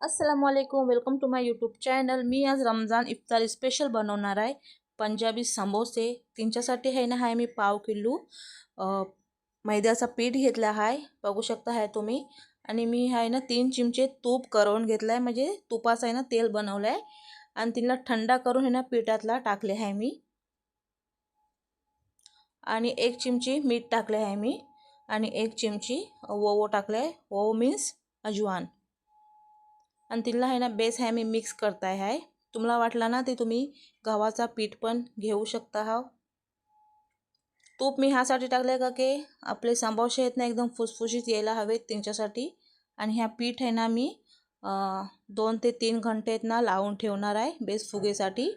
अस्सलामुअलैकुम, welcome to my YouTube channel. मी आज रमजान इफ्तारी स्पेशल बनवणार आहे पंजाबी समोसे। त्यांच्यासाठी आहे ना मी पाव किलो मैद्याचा पीठ घेतला आहे, बघू शकता आहे तुम्ही। आणि मी आहे ना 3 चमचे तूप करून घेतलाय, म्हणजे तुपाचं आहे ना तेल बनवलंय आणि तिला थंडा करून आहे ना पिठातला टाकले आहे मी। आणि 1 चमची मीठ टाकले आहे मी आणि 1 चमची ओवा टाकले। ओवा मीन्स अजवान। आणि तिला आहे ना बेस आहे मी मिक्स करताय आहे। तुम्हाला वाटला ना ते तुम्ही गव्हाचा पीठ पण घेऊ शकता हा। तूप मी ह्यासाठी टाकले का की आपले संभोसे आहेत ना एकदम फुसफुशीत यायला हवेत त्यांच्यासाठी। आणि ह्या पीठ आहे ना मी 2 ते 3 घंटे आहेत ना लावून ठेवणार आहे बेस फुगेसाठी।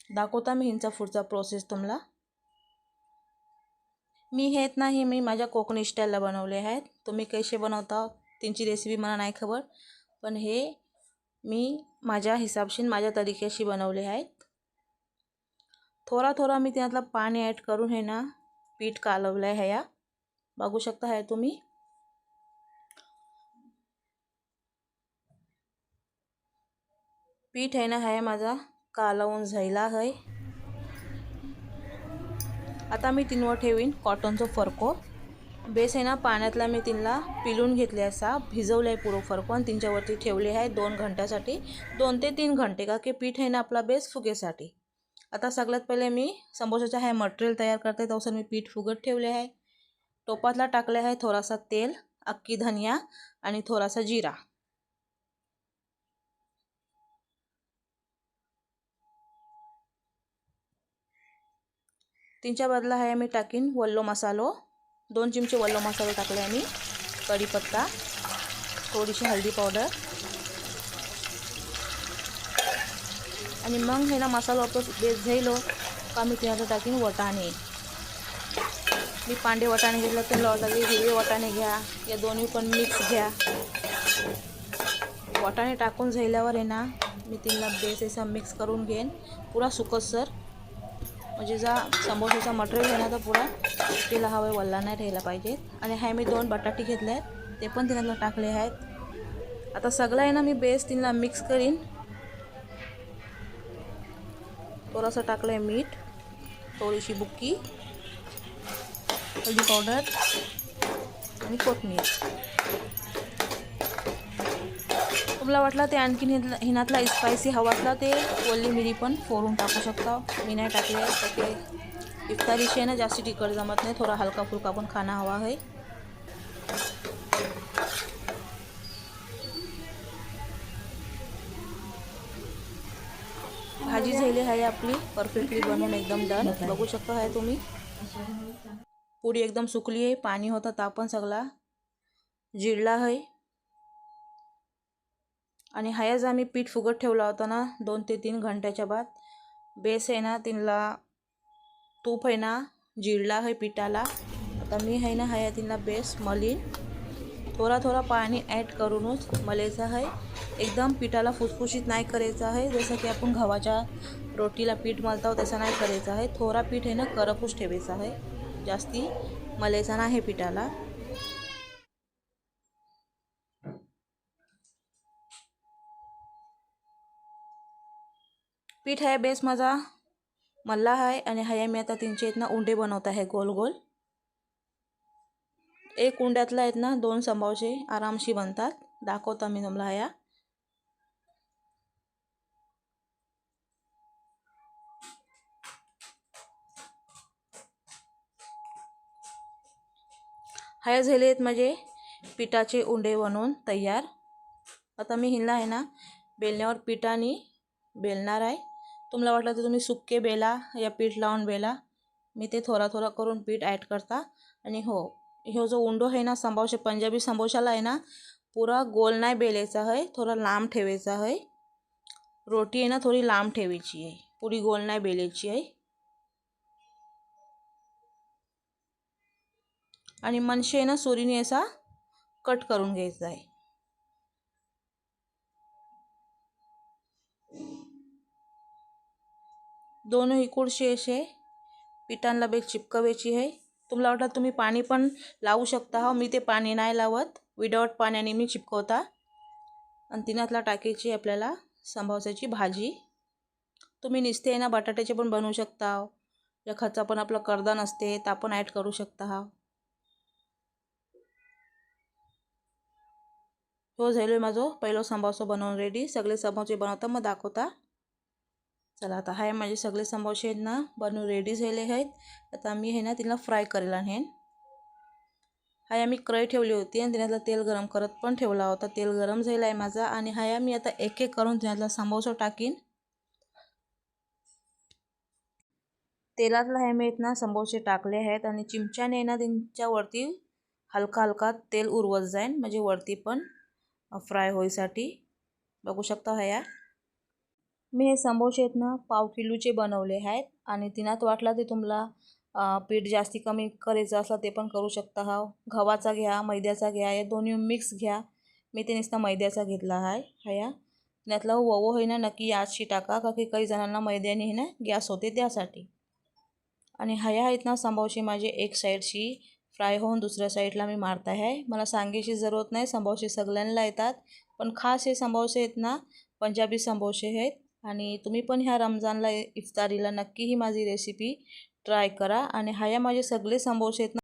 दाखवता मी ह्यांचा पुढचा प्रोसेस तुम्हाला। मी हे आहेत ना मी माझ्या कोकणी स्टाईलला बनवले आहेत। तुम्ही कसे बनवता त्यांची रेसिपी मला नाही खबर, पण हे मी माझ्या हिसाबशीन माझ्या तरीक्याशी बनवले आहेत। थोड़ा थोड़ा मी त्यातला पाणी ऐड करून हे ना पीठ कालवलंय आहे, या बघू शकता आहे तुम्ही। पीठ आहे ना माझा कालवून झाला आहे। आता मी तिनवर ठेवीन कॉटनचा फरको। बेस आहे ना पाण्यातला मी तिला पिलून घेतले, असा भिजवलंय पुरो फरको आणि तिच्यावरती ठेवले आहे 2 घंट्यासाठी। 2 ते 3 घंटे का की पीठ आहे ना आपला बेस फुगेसाठी। आता सगळ्यात पहिले मी समोसाचा आहे मटेरियल तयार करते, तसं मी पीठ फुगत ठेवले आहे। टोपातला टाकले आहे थोडासा तेल, अक्की धनिया आणि थोडासा जिरा। तिच्या बदला आहे मी टाकीन वल्लो मसालो। 2 चमचे वल्लो मसालो टाकले आहे मी, कढीपत्ता, थोडीशी हल्दी पावडर आणि मग हे ना मसाला आपला बेस झालो का मी त्यात टाकीन वटाणे। मी पांडे वटाणे घेतला, तर लॉटाले हिरवे वटाणे घ्या, या दोन्ही पण मिक्स घ्या। वटाणे टाकून झाल्यावर आहे ना मी तिला बेस असा मिक्स करून घेईन पुरा सुकसर, म्हणजे जा समोसाचा मटेरियल आहे ना तर पुरा तिला हवे वल्ला नाही राहायला पाहिजे। आणि हे मी 2 बटाटे घेतले आहेत, ते पण तिला टाकले आहेत। आता सगळं आहे ना मी बेस तिला मिक्स करीन। थोडासा टाकले मीठ, थोडीशी बुक्की, हळदी पावडर आणि कोथिंबीर। तुम्हाला वाटला ते आणखीन हिनातला स्पायसी हवा असला ते ओली मिरी पण फोडून टाकू शकता। मी नाही टाकले तर इफ्तारीशी आहे ना जास्ती तिखट जमत नाही, थोडा हलका फुलका पण खाना हवा है। भाजी झाली आहे आपली परफेक्टली बनवून एकदम डन, बघू शकता आहे तुम्ही। पुरी एकदम सुकली आहे, पाणी होता ता पण सगळा जिरला आहे। आणि हायच आम्ही पीठ फुगत ठेवला होता ना 2 ते 3 घंट्याच्या बाद। बेस आहे ना तिला तूप आहे ना जिरला आहे पिठाला। आता मी आहे ना तिला बेस मलीन, थोड़ा थोड़ा पाणी ऐड करूनच मलायचा आहे। एकदम पिठाला फुसफुशीत नाही करायचं आहे, जसं की आपण गव्हाच्या रोटीला पीठ मलतो तसं नाही करायचं आहे। थोड़ा पीठ आहे ना करपूस ठेवायचा आहे, जास्ती मलायचा नाही पिठाला। पीठ आहे बेस माझा मल्ला आहे आणि हाय मी आता तीनचे इतना उंडे बनवत आहे गोल गोल। एक उंड्यातला आहेत ना 2 समोसे आरामशी बनतात, दाखवता मी तुम्हाला ह्या। हाय झाले आहेत म्हणजे पिठाचे उंडे बनवून तयार। आता मी हिला आहे ना बेलण्यावर पिठाने बेलणार आहे। तुम्हाला वाटलं तर तुम्ही सुक्के बेला या पीठ लावून बेला, मी ते थोड़ा थोड़ा करून पीठ ऐड करता। आणि हो, ह्यो जो उंडो आहे ना समोसे पंजाबी समोशाला आहे ना पूरा गोल नाही बेलायचा आहे, थोड़ा लांब ठेवायचा आहे। रोटी आहे ना थोडी लांब ठेवायची आहे, पुरी गोल नाही बेलायची आहे। आणि मनशे आहे ना सुरीने असा कट करून घ्यायचा आहे। दोनों इकडचे असे पिठांना बेस चिपकवायची आहे। तुम्हाला वाटलं तुम्ही पाणी पण लावू शकता, हो मी ते पाणी नाही लावत, विदाउट पाण्याने मी चिपकवता। आणि तिनातला टाकायची आपल्याला संभोसाची भाजी. तुम्ही नुसते आहे ना बटाट्याचे पण बनवू शकता, एखादचा पण आपलं कडधान असते ते आपण ॲड करू शकता. हो झालो माझं पहिलं संभोसा बनवून रेडी. सगळे संभोसे बनवता मग दाखवता. चला आता हाय माझे सगळे संभोसे आहेत ना बनवून रेडी झाले आहेत. आता मी हे ना तिला फ्राय करायला आहे. हाय मी कढई ठेवली होती आणि त्यातलं तेल गरम करत पण ठेवला होता. तेल गरम झालं आहे माझा आणि हाय मी आता एक एक करून त्यातला संभोसा टाकीन. तेलातला हे मी ना संभोसे टाकले आहेत आणि चिमच्याने ना त्यांच्यावरती हलका हलका तेल उरवत जाईन, म्हणजे वरती पण फ्राय होईसाठी. बघू शकता ह्या मी हे संभोसे आहेत ना पाव किलोचे बनवले आहेत. आणि तिनात वाटला ते तुम्हाला पीठ जास्ती कमी करायचं असलं ते पण करू शकता. हा गव्हाचा घ्या, मैद्याचा घ्या, या दोन्ही मिक्स घ्या. मी ते नुसता मैद्याचा घेतला आहे. ह्या त्यातलं ओवं आहे ना नक्की याची टाका, का की काही जणांना मैद्याने आहे ना गॅस होते त्यासाठी. आणि ह्या आहेत ना संभोसे माझे एक साईडची फ्राय होऊन दुसऱ्या साईडला मी मारत आहे. मला सांगायची जरूरत नाही, संभोसे सगळ्यांना येतात. पण खास हे संभोसे आहेत ना पंजाबी संभोसे आहेत. आणि तुम्ही पण ह्या रमजानला इफ्तारीला नक्की ही माझी रेसिपी ट्राय करा. आणि ह्या माझे सगळे संभोसे आहेत ना